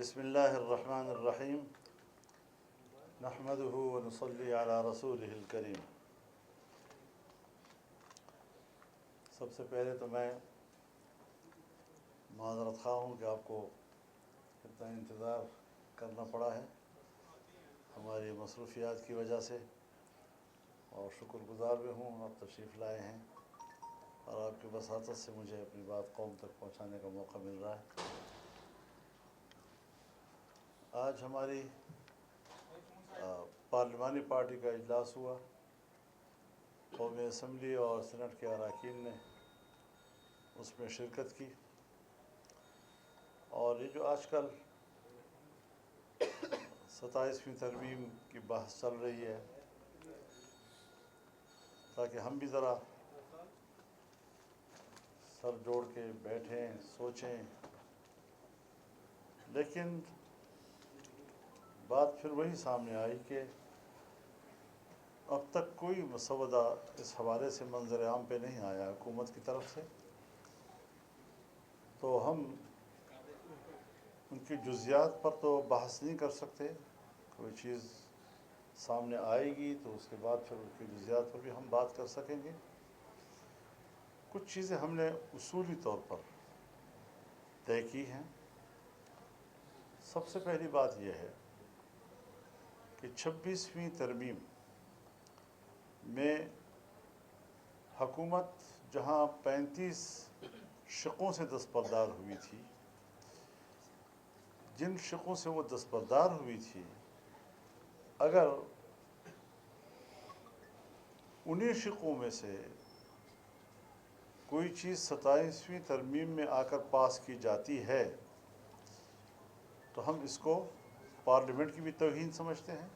بسم اللہ الرحمن الرحیم نحمدہ ونصلی علی رسولہ الکریم۔ سب سے پہلے تو میں معذرت خواہ ہوں کہ آپ کو اتنا انتظار کرنا پڑا ہے ہماری مصروفیات کی وجہ سے، اور شکر گزار بھی ہوں آپ تشریف لائے ہیں اور آپ کی وساطت سے مجھے اپنی بات قوم تک پہنچانے کا موقع مل رہا ہے۔ آج ہماری پارلیمانی پارٹی کا اجلاس ہوا، قومی اسمبلی اور سینٹ کے اراکین نے اس میں شرکت کی، اور یہ جو آج کل 27ویں ترمیم کی بحث چل رہی ہے، تاکہ ہم بھی ذرا سر جوڑ کے بیٹھیں سوچیں، لیکن بات پھر وہی سامنے آئی کہ اب تک کوئی مسودہ اس حوالے سے منظر عام پہ نہیں آیا حکومت کی طرف سے، تو ہم ان کی جزیات پر تو بحث نہیں کر سکتے۔ کوئی چیز سامنے آئے گی تو اس کے بعد پھر ان کی جزیات پر بھی ہم بات کر سکیں گے۔ کچھ چیزیں ہم نے اصولی طور پر طے کی ہیں۔ سب سے پہلی بات یہ ہے کہ 26ویں ترمیم میں حکومت جہاں 35 شقوں سے دستبردار ہوئی تھی، جن شقوں سے وہ دستبردار ہوئی تھی، اگر انہی شقوں میں سے کوئی چیز 27ویں ترمیم میں آ کر پاس کی جاتی ہے تو ہم اس کو پارلیمنٹ کی بھی توہین سمجھتے ہیں،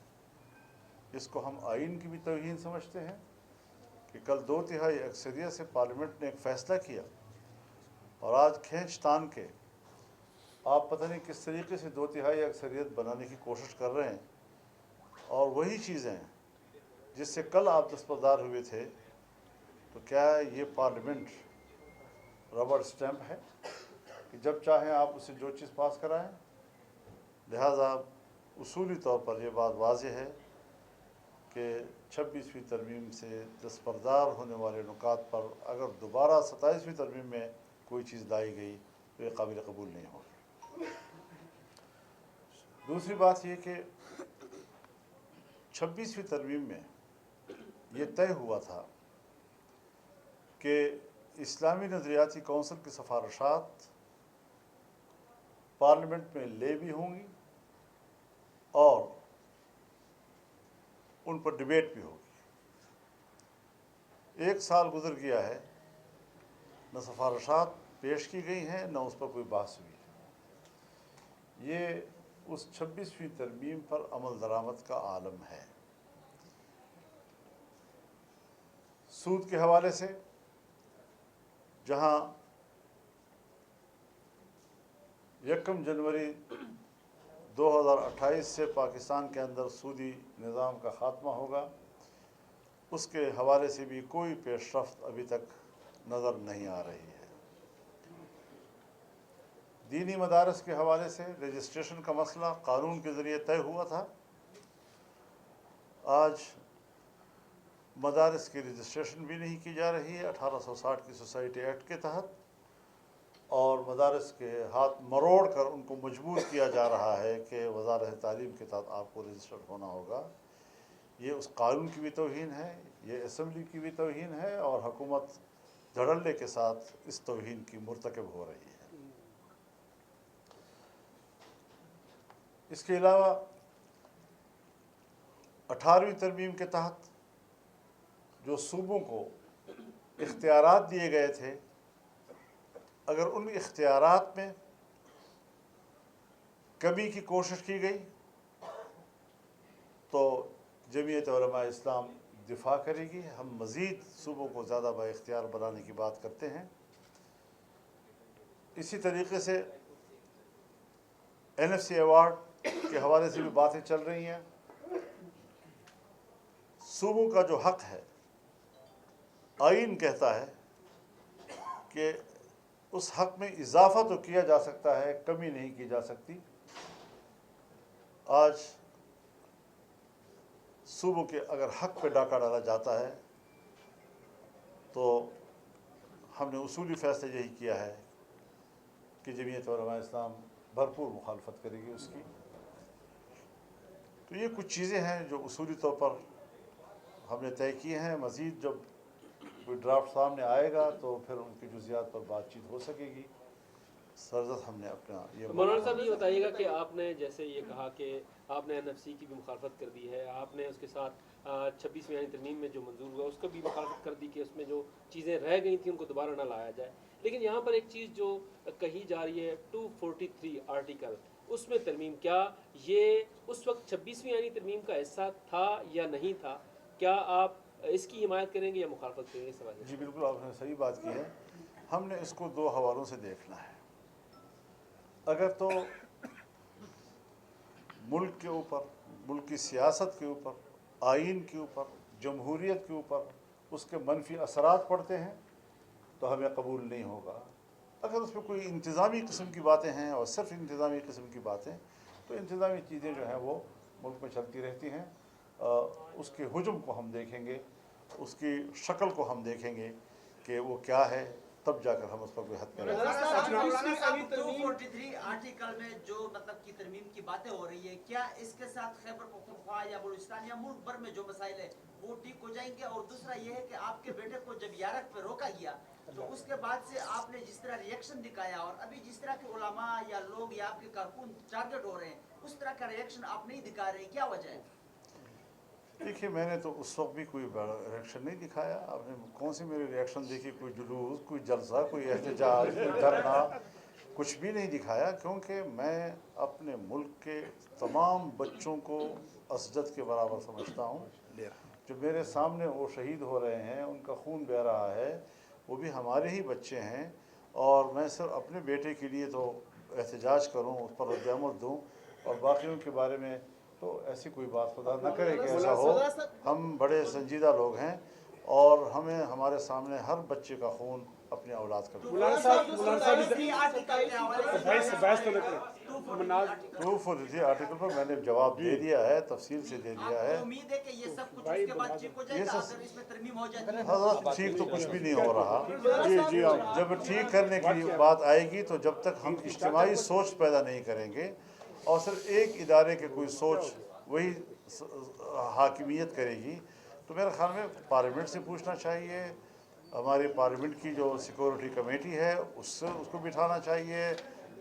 اس کو ہم آئین کی بھی توہین سمجھتے ہیں کہ کل 2/3 اکثریت سے پارلیمنٹ نے ایک فیصلہ کیا اور آج کھینچ تان کے آپ پتہ نہیں کس طریقے سے 2/3 اکثریت بنانے کی کوشش کر رہے ہیں، اور وہی چیزیں جس سے کل آپ دستبردار ہوئے تھے، تو کیا یہ پارلیمنٹ ربڑ اسٹیمپ ہے کہ جب چاہیں آپ اسے جو چیز پاس کرائیں؟ لہٰذا اصولی طور پر یہ بات واضح ہے کہ 26ویں ترمیم سے دستبردار ہونے والے نکات پر اگر دوبارہ 27ویں ترمیم میں کوئی چیز لائی گئی تو یہ قابل قبول نہیں ہوگی۔ دوسری بات یہ کہ 26ویں ترمیم میں یہ طے ہوا تھا کہ اسلامی نظریاتی کونسل کی سفارشات پارلیمنٹ میں لے بھی ہوں گی اور ان پر ڈبیٹ بھی ہوگی۔ 1 سال گزر گیا ہے، نہ سفارشات پیش کی گئی ہیں نہ اس پر کوئی بحث ہوئی ہے۔ یہ اس 26ویں ترمیم پر عمل درآمد کا عالم ہے۔ سود کے حوالے سے جہاں 1 جنوری 2028 سے پاکستان کے اندر سودی نظام کا خاتمہ ہوگا، اس کے حوالے سے بھی کوئی پیش رفت ابھی تک نظر نہیں آ رہی ہے۔ دینی مدارس کے حوالے سے رجسٹریشن کا مسئلہ قانون کے ذریعے طے ہوا تھا، آج مدارس کی رجسٹریشن بھی نہیں کی جا رہی ہے 1860 کی سوسائٹی ایکٹ کے تحت، اور مدارس کے ہاتھ مروڑ کر ان کو مجبور کیا جا رہا ہے کہ وزارت تعلیم کے تحت آپ کو رجسٹرڈ ہونا ہوگا۔ یہ اس قانون کی بھی توہین ہے، یہ اسمبلی کی بھی توہین ہے، اور حکومت دھڑلے کے ساتھ اس توہین کی مرتکب ہو رہی ہے۔ اس کے علاوہ 18ویں ترمیم کے تحت جو صوبوں کو اختیارات دیے گئے تھے، اگر ان اختیارات میں کمی کی کوشش کی گئی تو جمعیت علماء اسلام دفاع کرے گی۔ ہم مزید صوبوں کو زیادہ با اختیار بنانے کی بات کرتے ہیں۔ اسی طریقے سے NFC ایوارڈ کے حوالے سے بھی باتیں چل رہی ہیں۔ صوبوں کا جو حق ہے، آئین کہتا ہے کہ اس حق میں اضافہ تو کیا جا سکتا ہے، کمی نہیں کی جا سکتی۔ آج صوبوں کے اگر حق پہ ڈاکہ ڈالا جاتا ہے تو ہم نے اصولی فیصلہ یہی کیا ہے کہ جمعیت علماء اسلام بھرپور مخالفت کرے گی اس کی. تو یہ کچھ چیزیں ہیں جو اصولی طور پر ہم نے طے کیے ہیں. مزید جب کوئی ڈرافٹ سامنے آئے گا تو پھر ان کی جزیات پر بات چیت ہو سکے گی. سرزد ہم نے اپنا یہ مولانا صاحب یہ بتائیے گا کہ آپ نے جیسے یہ کہا کہ آپ نے NFC کی بھی مخالفت کر دی ہے, آپ نے اس کے ساتھ 26ویں آئین ترمیم میں جو منظور ہوا اس کو بھی مخالفت کر دی کہ اس میں جو چیزیں رہ گئی تھیں ان کو دوبارہ نہ لایا جائے. لیکن یہاں پر ایک چیز جو کہی جا رہی ہے 243 آرٹیکل, اس میں ترمیم, کیا یہ اس وقت 26ویں آئینی ترمیم کا حصہ تھا یا نہیں تھا؟ کیا آپ اس کی حمایت کریں گے یا مخالفت کریں گے اس حوالے سے؟ جی بالکل, آپ نے صحیح بات کی ہے. ہم نے اس کو دو حوالوں سے دیکھنا ہے. اگر تو ملک کے اوپر, ملک کی سیاست کے اوپر, آئین کے اوپر, جمہوریت کے اوپر اس کے منفی اثرات پڑتے ہیں تو ہمیں قبول نہیں ہوگا. اگر اس میں کوئی انتظامی قسم کی باتیں ہیں اور صرف انتظامی قسم کی باتیں, تو انتظامی چیزیں جو ہیں وہ ملک میں چلتی رہتی ہیں. اس کے حجم کو ہم دیکھیں گے, اس کی شکل کو ہم دیکھیں گے کہ وہ کیا ہے, تب جا کر ہم اس پر کوئی حد کریں گے. 243 آرٹیکل میں جو مطلب کی ترمیم کی باتیں ہو رہی ہے, کیا اس کے ساتھ خیبر پختونخوا یا بلوچستان یا ملک بھر میں جو مسائل ہے وہ ٹھیک ہو جائیں گے؟ اور دوسرا یہ ہے کہ آپ کے بیٹے کو جب یارک پہ روکا گیا تو اس کے بعد سے آپ نے جس طرح ریئیکشن دکھایا, اور ابھی جس طرح کے علماء یا لوگ یا آپ کے کارکن ٹارگٹ ہو رہے ہیں, اس طرح کا ریئیکشن آپ نہیں دکھا رہے, کیا وجہ ہے؟ دیکھیے, میں نے تو اس وقت بھی کوئی ریئیکشن نہیں دکھایا. آپ نے کون سی میری ریئیکشن دیکھی؟ کوئی جلوس, کوئی جلسہ, کوئی احتجاج, کوئی دھرنا, کچھ بھی نہیں دکھایا. کیونکہ میں اپنے ملک کے تمام بچوں کو اسجد کے برابر سمجھتا ہوں. جو میرے سامنے وہ شہید ہو رہے ہیں, ان کا خون بہہ رہا ہے, وہ بھی ہمارے ہی بچے ہیں. اور میں صرف اپنے بیٹے کے لیے تو احتجاج کروں, اس پر رد عمل دوں, اور باقیوں کے بارے میں تو ایسی کوئی بات خدا نہ کرے کہ ایسا ہو. ہم بڑے سنجیدہ لوگ ہیں اور ہمیں ہمارے سامنے ہر بچے کا خون اپنی اولاد کا. 243 آرٹیکل پر میں نے جواب دے دیا ہے, تفصیل سے دے دیا ہے. امید ہے کہ یہ سب کچھ اس کے بعد ٹھیک ہو جائے گا اگر اس میں ترمیم ہو جاتی ہے؟ حضرت ٹھیک تو کچھ بھی نہیں ہو رہا. جب ٹھیک کرنے کی بات آئے گی تو جب تک ہم اجتماعی سوچ پیدا نہیں کریں گے اور صرف ایک ادارے کے کوئی سوچ وہی حاکمیت کرے گی, تو میرے خیال میں پارلیمنٹ سے پوچھنا چاہیے, ہماری پارلیمنٹ کی جو سیکورٹی کمیٹی ہے اس کو بٹھانا چاہیے,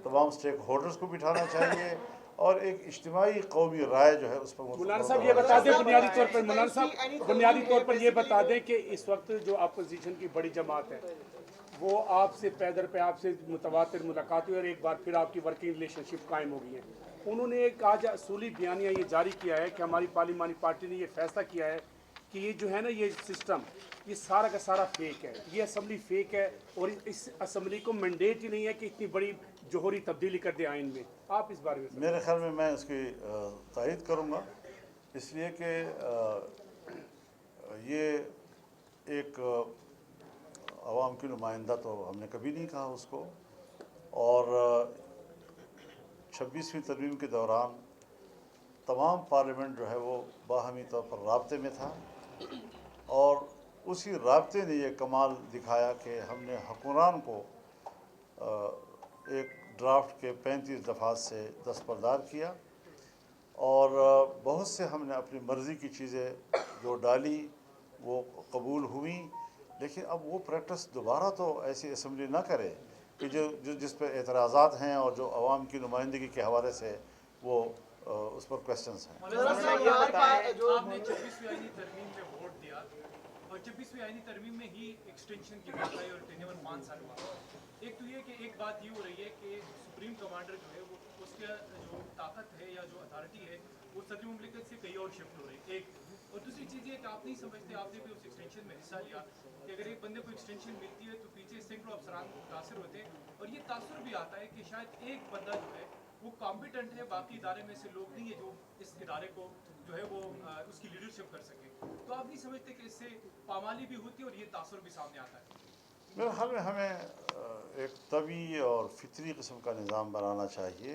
تمام سٹیک ہولڈرز کو بٹھانا چاہیے, اور ایک اجتماعی قومی رائے جو ہے اس پر. مولانا صاحب یہ بتا دیں بنیادی طور پر, مولانا صاحب بنیادی طور پر یہ بتا دیں کہ اس وقت جو اپوزیشن کی بڑی جماعت ہے وہ آپ سے پیدر پہ آپ سے متواتر ملاقات ہوئی اور ایک بار پھر آپ کی ورکنگ ریلیشن شپ قائم ہو گئی ہے. انہوں نے ایک آج اصولی بیانیہ یہ جاری کیا ہے کہ ہماری پارلیمانی پارٹی نے یہ فیصلہ کیا ہے کہ یہ جو ہے نا یہ سسٹم یہ سارا کا سارا فیک ہے, یہ اسمبلی فیک ہے, اور اس اسمبلی کو مینڈیٹ ہی نہیں ہے کہ اتنی بڑی جوہری تبدیلی کر دے آئین میں. آپ اس بارے میں میرے خیال میں اس کی تائید کروں گا, اس لیے کہ یہ ایک عوام کی نمائندہ تو ہم نے کبھی نہیں کہا اس کو, اور 26ویں ترمیم کے دوران تمام پارلیمنٹ جو ہے وہ باہمی طور پر رابطے میں تھا, اور اسی رابطے نے یہ کمال دکھایا کہ ہم نے حکمران کو ایک ڈرافٹ کے 35 دفعات سے دستبردار کیا, اور بہت سے ہم نے اپنی مرضی کی چیزیں جو ڈالی وہ قبول ہوئیں. لیکن اب وہ پریکٹس دوبارہ تو ایسی اسمبلی نہ کرے کہ جس پہ اعتراضات ہیں اور جو عوام کی نمائندگی کے حوالے سے وہ اس پر کوشچنس ہیں. آپ نے 26ویں آئینی ترمیم میں ووٹ دیا اور 26ویں آئینی ترمیم میں ہی ایکسٹینشن کی بات آئی اور ٹینیور 5 سال ہوا. ایک تو یہ کہ ایک بات یہ ہو رہی ہے کہ سپریم کمانڈر جو ہے وہ اس کا جو طاقت ہے یا جو اتھارٹی ہے وہ صدر مملکت سے کہیں اور شفٹ ہو رہی ہے, ایک. اور دوسری چیز یہ کہ آپ نہیں سمجھتے, آپ نے بھی اس ایکسٹینشن میں حصہ لیا, کہ اگر ایک بندے کو ایکسٹینشن ملتی ہے تو پیچھے سینکڑوں افسران متاثر ہوتے ہیں, اور یہ تاثر بھی آتا ہے کہ شاید ایک بندہ جو ہے وہ کمپیٹنٹ ہے, باقی ادارے میں سے لوگ نہیں ہے جو اس ادارے کو جو ہے وہ اس کی لیڈرشپ کر سکے. تو آپ نہیں سمجھتے کہ اس سے پامالی بھی ہوتی ہے اور یہ تاثر بھی سامنے آتا ہے؟ میرے خیال میں ہمیں ایک طبعی اور فطری قسم کا نظام بنانا چاہیے.